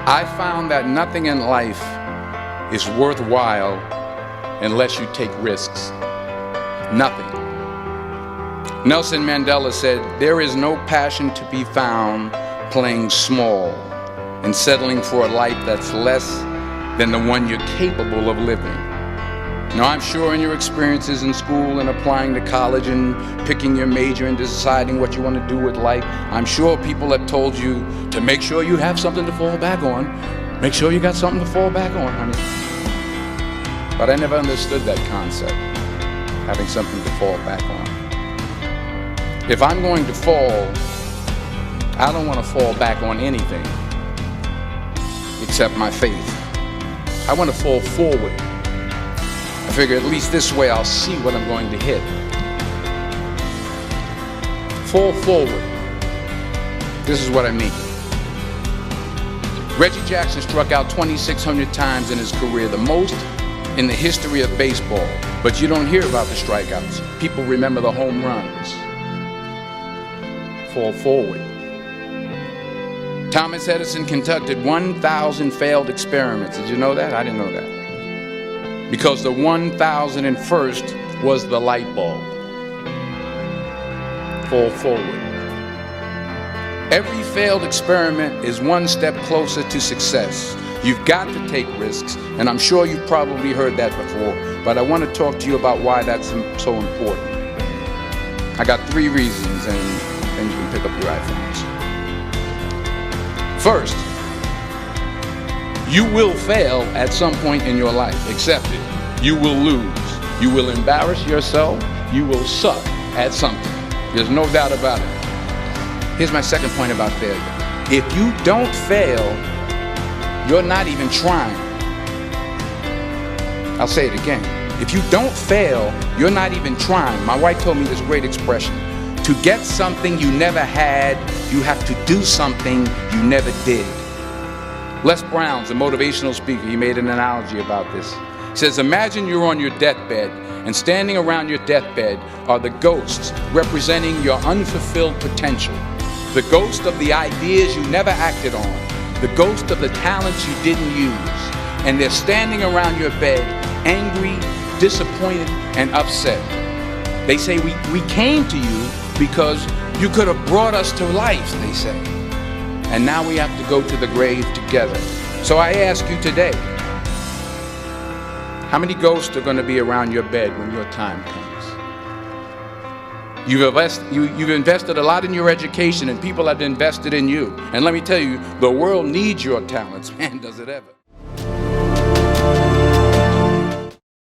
I found that nothing in life is worthwhile unless you take risks. Nothing. Nelson Mandela said, "There is no passion to be found playing small and settling for a life that's less than the one you're capable of living." Now, I'm sure in your experiences in school and applying to college and picking your major and deciding what you want to do with life, I'm sure people have told you to make sure you have something to fall back on. Make sure you got something to fall back on, honey. But I never understood that concept, having something to fall back on. If I'm going to fall, I don't want to fall back on anything except my faith. I want to fall forward. I figure at least this way I'll see what I'm going to hit. Fall forward. This is what I mean. Reggie Jackson struck out 2,600 times in his career, the most in the history of baseball. But you don't hear about the strikeouts. People remember the home runs. Fall forward. Thomas Edison conducted 1,000 failed experiments. Did you know that? I didn't know that. Because the 1,001st was the light bulb. Fall forward. Every failed experiment is one step closer to success. You've got to take risks, and I'm sure you've probably heard that before, but I want to talk to you about why that's so important. I got 3 reasons, and then you can pick up your iPhones. First, you will fail at some point in your life. Accept it. You will lose. You will embarrass yourself. You will suck at something. There's no doubt about it. Here's my second point about failure. If you don't fail, you're not even trying. I'll say it again. If you don't fail, you're not even trying. My wife told me this great expression. To get something you never had, you have to do something you never did. Les Brown's a motivational speaker. He made an analogy about this. He says, imagine you're on your deathbed, and standing around your deathbed are the ghosts representing your unfulfilled potential. The ghost of the ideas you never acted on. The ghost of the talents you didn't use. And they're standing around your bed, angry, disappointed, and upset. They say, we came to you because you could have brought us to life, they say. And now we have to go to the grave together. So I ask you today, how many ghosts are going to be around your bed when your time comes? You've invested a lot in your education, and people have invested in you. And let me tell you, the world needs your talents. Man, does it ever.